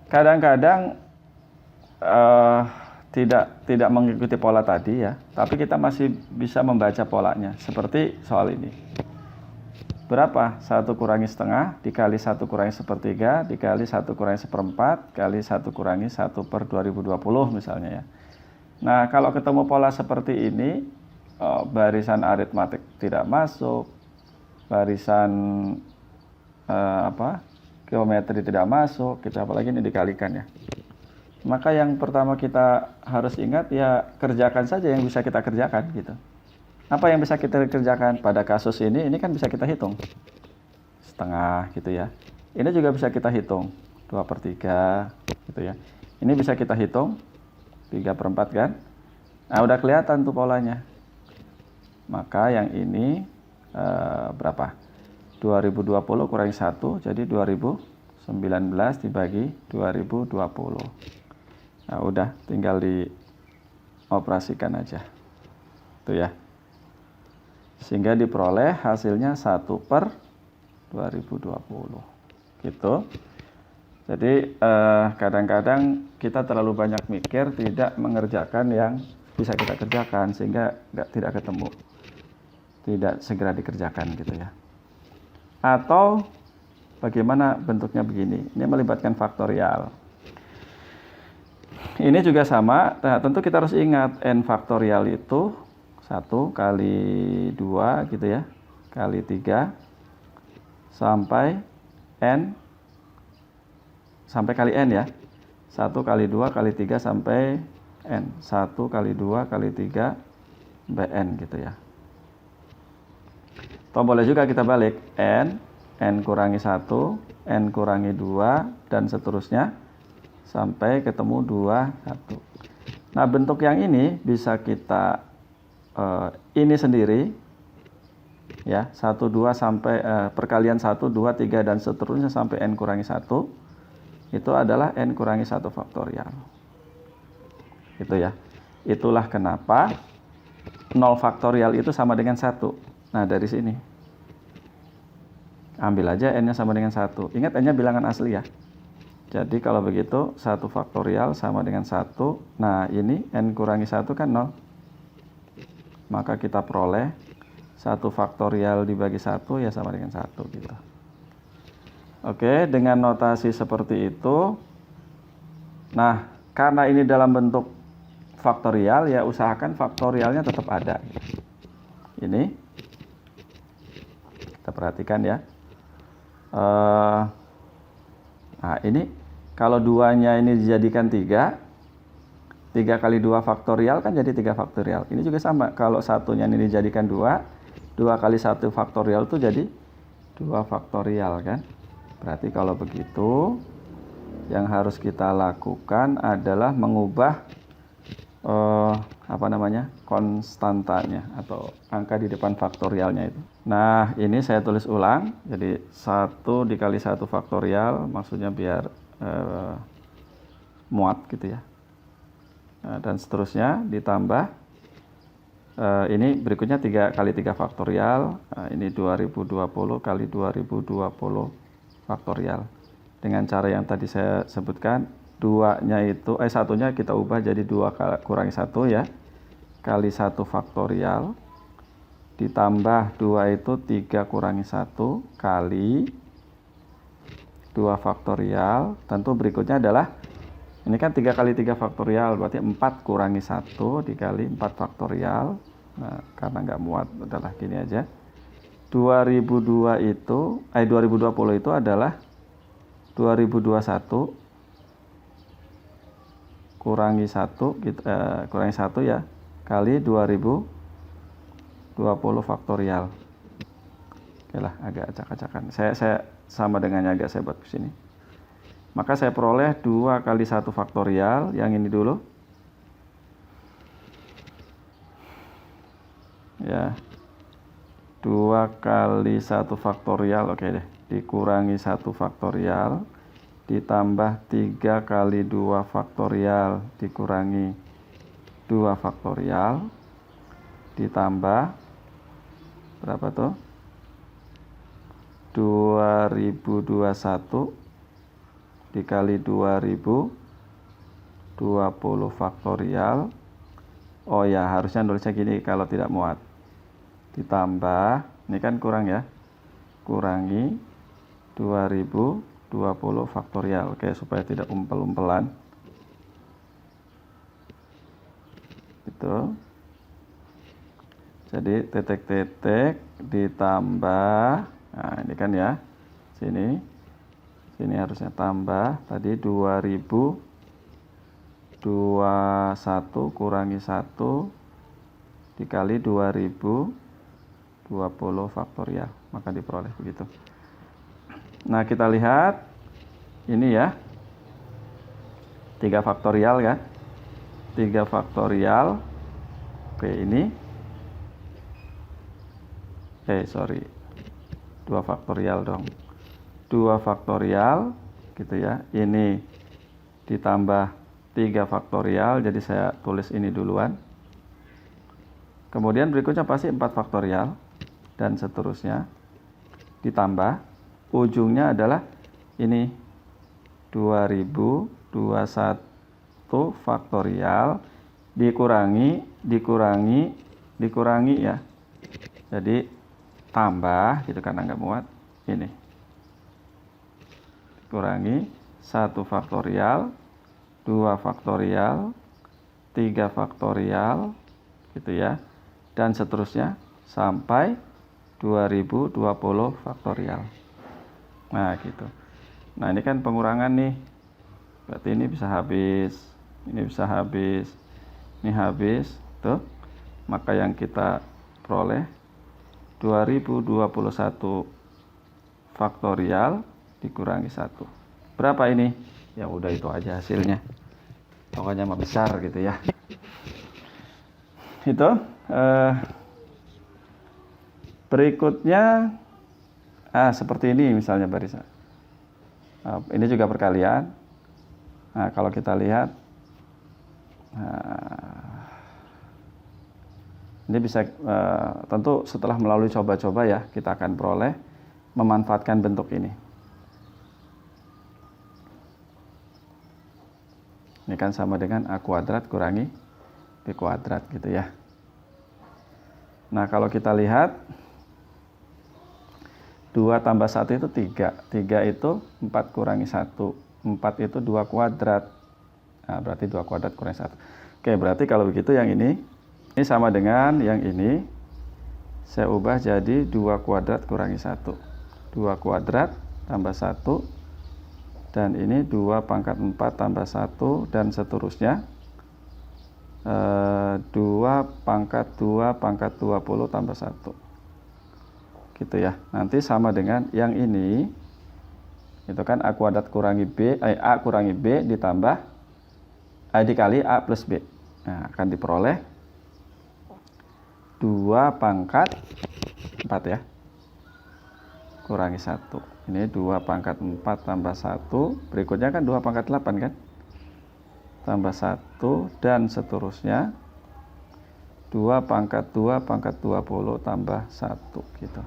kadang-kadang eh, tidak mengikuti pola tadi ya, tapi kita masih bisa membaca polanya. Seperti soal ini. Berapa? 1 kurangi setengah dikali 1 kurangi sepertiga dikali 1 kurangi seperempat kali 1 kurangi 1 per 2020 misalnya ya. Nah, kalau ketemu pola seperti ini, barisan aritmatik tidak masuk, barisan geometri tidak masuk, gitu, apalagi ini dikalikan ya. Maka yang pertama kita harus ingat ya, kerjakan saja yang bisa kita kerjakan gitu. Apa yang bisa kita kerjakan pada kasus ini kan bisa kita hitung setengah gitu ya. Ini juga bisa kita hitung 2/3 gitu ya. Ini bisa kita hitung 3/4 kan. Nah, udah kelihatan tuh polanya. Maka yang ini berapa? 2020 kurangi 1, jadi 2019 dibagi 2020. Nah, udah tinggal dioperasikan aja. Tuh ya. Sehingga diperoleh hasilnya 1/2020 gitu. Jadi kadang-kadang kita terlalu banyak mikir, tidak mengerjakan yang bisa kita kerjakan, sehingga tidak ketemu, tidak segera dikerjakan gitu ya. Atau bagaimana bentuknya begini, ini melibatkan faktorial. Ini juga sama. Nah, tentu kita harus ingat n faktorial itu 1 kali 2 gitu ya, kali 3 sampai n sampai kali n ya. 1 kali 2 kali 3 sampai n. 1 kali 2 kali 3 sampai n gitu ya. Atau boleh juga kita balik, n kurangi 1, n kurangi 2 dan seterusnya sampai ketemu 2, 1. Nah, bentuk yang ini bisa kita ini sendiri ya, 1, 2 sampai perkalian 1, 2, 3 dan seterusnya sampai n kurangi 1 itu adalah n kurangi 1 faktorial. Itu ya. Itulah kenapa 0 faktorial itu sama dengan 1. Nah, dari sini ambil aja n-nya sama dengan 1. Ingat, n-nya bilangan asli ya. Jadi kalau begitu 1 faktorial sama dengan 1. Nah, ini n kurangi 1 kan 0. Maka kita peroleh 1 faktorial dibagi 1 ya sama dengan 1 gitu. Oke, dengan notasi seperti itu. Nah, karena ini dalam bentuk faktorial ya, usahakan faktorialnya tetap ada. Ini kita perhatikan ya. Nah, ini kalau 2-nya ini dijadikan 3 kali 2 faktorial kan jadi 3 faktorial. Ini juga sama, kalau satunya ini dijadikan 2 kali 1 faktorial itu jadi 2 faktorial kan. Berarti kalau begitu yang harus kita lakukan adalah mengubah konstantanya atau angka di depan faktorialnya itu. Nah, ini saya tulis ulang. Jadi 1 dikali 1 faktorial, maksudnya biar muat gitu ya. Dan seterusnya ditambah ini berikutnya 3 kali 3 faktorial. Ini 2020 kali 2020 faktorial. Dengan cara yang tadi saya sebutkan, 2-nya itu satunya kita ubah jadi 2 kurangi 1 ya, kali 1 faktorial ditambah 2 itu 3 kurangi 1 kali 2 faktorial. Tentu berikutnya adalah ini kan 3 kali 3 faktorial, berarti 4 kurangi 1 dikali 4 faktorial. Nah, karena nggak muat, adalah gini aja. 2020 itu adalah 2021 kurangi 1 ya, kali 2020 faktorial. Oke lah, agak acak-acakan. Saya sama dengannya agak saya buat ke sini. Maka saya peroleh 2 kali 1 faktorial, yang ini dulu. Ya. 2 kali 1 faktorial, oke deh. Dikurangi 1 faktorial, ditambah 3 kali 2 faktorial, dikurangi 2 faktorial, ditambah berapa tuh? 2021 dikali 2020 faktorial. Oh ya, harusnya nulisnya gini kalau tidak muat. Ditambah, ini kan kurang ya. Kurangi 2020 faktorial. Oke, supaya tidak umpel-umpelan. Itu. Jadi titik-titik ditambah. Nah, ini kan ya. Sini harusnya tambah. Tadi 2021 kurangi 1 dikali 2020 faktorial. Maka diperoleh begitu. Nah, kita lihat. Ini ya. 3 faktorial kan. 3 faktorial. Oke, ini. 2 faktorial dong. 2 faktorial gitu ya. Ini ditambah 3 faktorial, jadi saya tulis ini duluan. Kemudian berikutnya pasti 4 faktorial dan seterusnya. Ditambah ujungnya adalah ini 2021 faktorial dikurangi ya. Jadi tambah gitu karena nggak muat ini. Kurangi 1 faktorial, 2 faktorial, 3 faktorial gitu ya. Dan seterusnya sampai 2020 faktorial. Nah, gitu. Nah, ini kan pengurangan nih. Berarti ini bisa habis, ini bisa habis, ini habis, tuh. Maka yang kita peroleh 2021 faktorial dikurangi 1. Berapa ini? Ya udah itu aja hasilnya. Pokoknya mah besar gitu ya. Itu berikutnya seperti ini misalnya barisan. Ini juga perkalian. Nah, kalau kita lihat ini bisa tentu setelah melalui coba-coba ya kita akan peroleh memanfaatkan bentuk ini. Ini kan sama dengan A kuadrat kurangi B kuadrat gitu ya. Nah, kalau kita lihat 2 tambah 1 itu 3. 3 itu 4 kurangi 1. 4 itu 2 kuadrat. Nah, berarti 2 kuadrat kurangi 1. Oke, berarti kalau begitu yang ini sama dengan yang ini. Saya ubah jadi 2 kuadrat kurangi 1. 2 kuadrat tambah 1. Dan ini 2 pangkat 4 tambah 1 dan seterusnya. 2 pangkat 2 pangkat 20 tambah 1. Gitu ya. Nanti sama dengan yang ini. Itu kan A kuadrat kurangi B, A kurangi B ditambah dikali A plus B. Nah, akan diperoleh 2 pangkat 4 ya. Kurangi 1. Ini 2 pangkat 4 tambah 1. Berikutnya kan 2 pangkat 8 kan. Tambah 1 dan seterusnya. 2 pangkat 2 pangkat 20 tambah 1 gitu.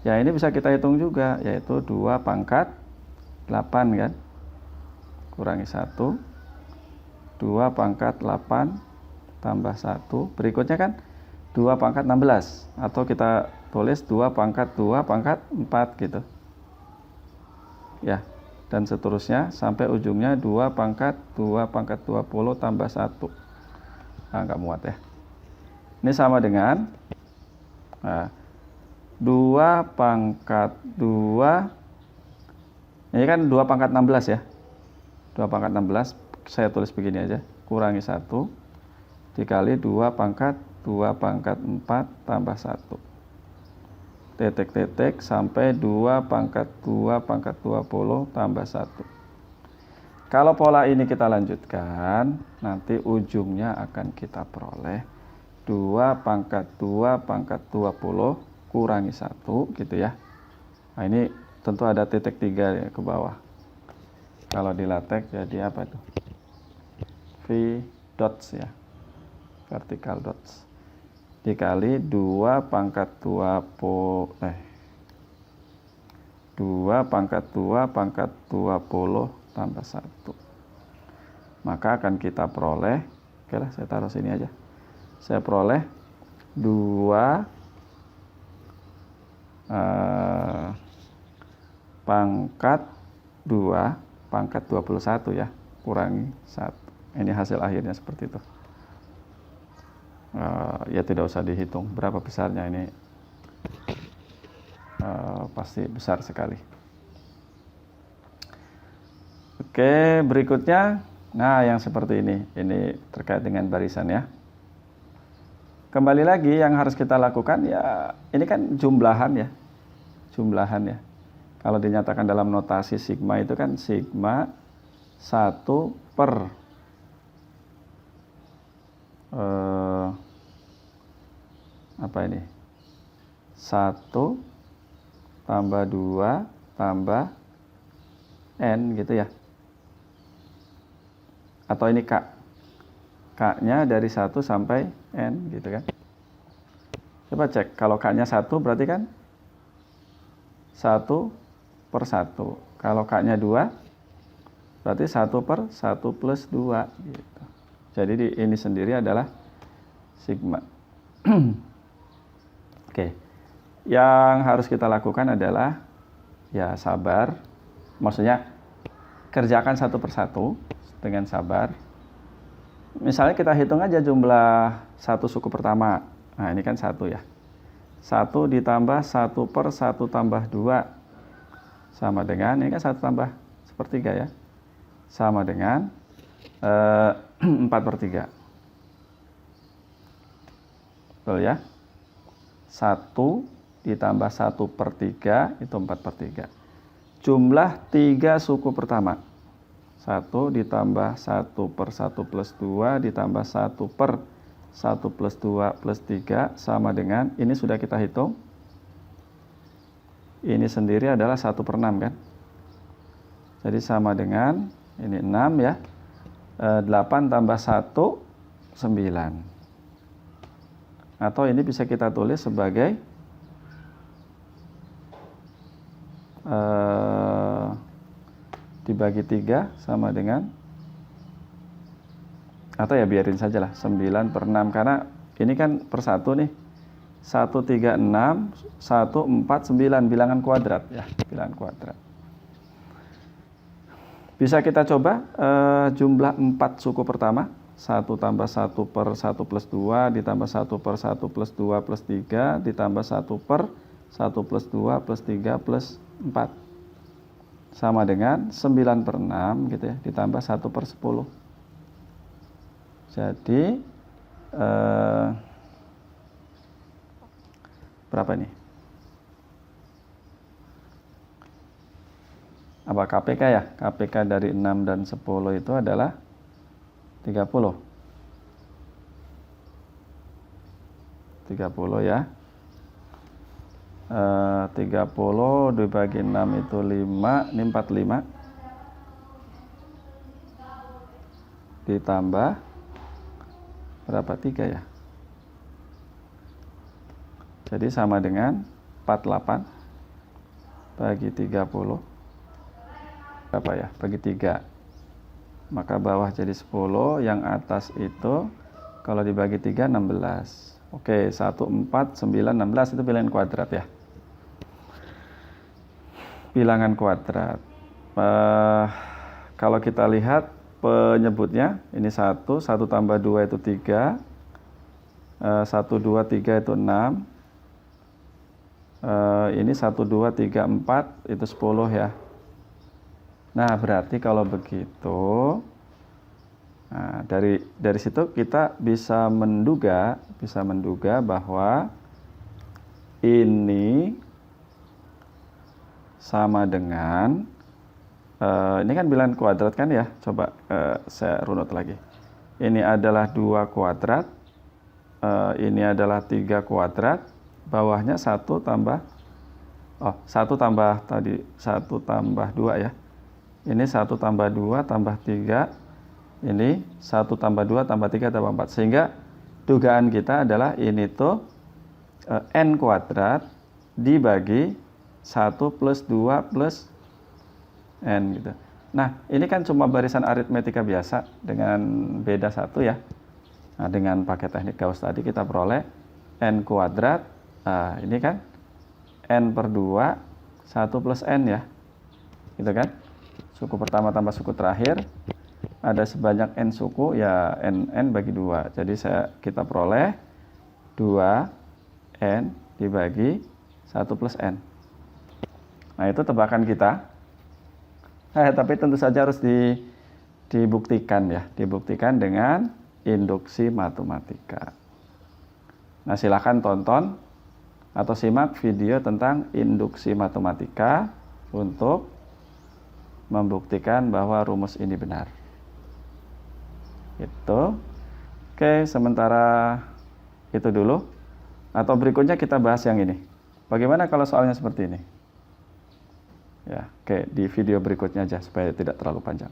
Ya, ini bisa kita hitung juga, yaitu 2 pangkat 8 kan. Kurangi 1. 2 pangkat 8 tambah 1. Berikutnya kan 2 pangkat 16. Atau kita tulis 2 pangkat 2 pangkat 4 gitu. Ya, dan seterusnya sampai ujungnya 2 pangkat 2 pangkat 20 tambah 1. Nah, nggak muat ya. Ini sama dengan 2 pangkat 2. Ini kan 2 pangkat 16 ya. 2 pangkat 16 saya tulis begini aja. Kurangi 1 dikali 2 pangkat 2 pangkat 4 tambah 1. Titik-titik sampai 2 pangkat 2 pangkat 20 tambah 1. Kalau pola ini kita lanjutkan, nanti ujungnya akan kita peroleh 2 pangkat 2 pangkat 20 kurangi 1 gitu ya. Nah, ini tentu ada titik 3 ya, ke bawah. Kalau di LaTeX jadi apa tuh? V dots ya. Vertical dots. Dikali 2 pangkat 2 pangkat 2 pangkat 20 tambah 1. Maka akan kita peroleh, oke lah saya taruh sini aja. Saya peroleh 2 pangkat 2 pangkat 21 ya, kurangi 1. Ini hasil akhirnya seperti itu. Ya tidak usah dihitung berapa besarnya ini, pasti besar sekali. Oke, berikutnya, nah yang seperti ini terkait dengan barisan ya. Kembali lagi yang harus kita lakukan ya, ini kan jumlahan ya, Kalau dinyatakan dalam notasi sigma itu kan sigma 1 per apa ini? 1 tambah 2 tambah N gitu ya. Atau ini K. K-nya dari 1 sampai N gitu kan. Coba cek, kalau K-nya 1 berarti kan 1 per 1. Kalau K-nya 2 berarti 1 per 1 plus 2 gitu. Jadi ini sendiri adalah sigma. Oke. Yang harus kita lakukan adalah ya sabar. Maksudnya kerjakan satu persatu dengan sabar. Misalnya kita hitung aja jumlah satu suku pertama. Nah ini kan 1 ya. 1 ditambah 1 per 1 tambah 2 sama dengan, ini kan 1 tambah sepertiga ya, sama dengan 4 per 3. Betul ya? 1 ditambah 1 per 3 itu 4 per 3. Jumlah 3 suku pertama. 1 ditambah 1 per 1 plus 2 ditambah 1 per 1 plus 2 plus 3 sama dengan, ini sudah kita hitung. Ini sendiri adalah 1 per 6 kan. Jadi sama dengan, ini 6 ya. 8 tambah 1, 9. Atau ini bisa kita tulis sebagai dibagi 3 sama dengan, atau ya biarin saja lah 9 per 6 karena ini kan per 1 nih, 1, 3, 6 1, 4, 9 bilangan kuadrat ya, bilangan kuadrat. Bisa kita coba jumlah 4 suku pertama, 1 tambah 1 per 1 plus 2 ditambah 1 per 1 plus 2 plus 3 ditambah 1 per 1 plus 2 plus 3 plus 4 sama dengan 9 per 6 gitu ya, ditambah 1 per 10. Jadi berapa nih? Apa KPK ya? KPK dari 6 dan 10 itu adalah 30. 30 ya. 30 dibagi 6 itu 5, ini 45. Ditambah berapa? 3 ya. Jadi sama dengan 48 bagi 30. Berapa ya? Bagi 3. Maka bawah jadi 10, yang atas itu kalau dibagi 3 16. Oke, 1, 4, 9, 16 itu bilangan kuadrat ya. Bilangan kuadrat. Kalau kita lihat penyebutnya, ini 1 tambah 2 itu 3, 1, 2, 3 itu 6, ini 1, 2, 3, 4 itu 10 ya. Nah berarti kalau begitu, nah, dari situ kita bisa menduga bahwa ini sama dengan, ini kan bilangan kuadrat kan ya, coba saya runut lagi. Ini adalah 2 kuadrat, ini adalah 3 kuadrat, bawahnya 1 tambah, 1 tambah tadi, 1 tambah 2 ya. Ini 1 tambah 2 tambah 3, ini 1 tambah 2 tambah 3 tambah 4. Sehingga dugaan kita adalah ini tuh N kuadrat dibagi 1 plus 2 plus N gitu. Nah, ini kan cuma barisan aritmetika biasa dengan beda satu ya. Nah, dengan pakai teknik Gauss tadi kita peroleh n kuadrat. Nah, ini kan n per 2, 1 plus n ya. Gitu kan? Suku pertama tambah suku terakhir. Ada sebanyak n suku, ya n bagi 2. Jadi kita peroleh 2n dibagi 1 plus n. Nah, itu tebakan kita. Tapi tentu saja harus dibuktikan ya. Dibuktikan dengan induksi matematika. Nah, silakan tonton atau simak video tentang induksi matematika untuk membuktikan bahwa rumus ini benar. Itu. Oke, sementara itu dulu. Atau berikutnya kita bahas yang ini. Bagaimana kalau soalnya seperti ini? Ya, oke, di video berikutnya aja supaya tidak terlalu panjang.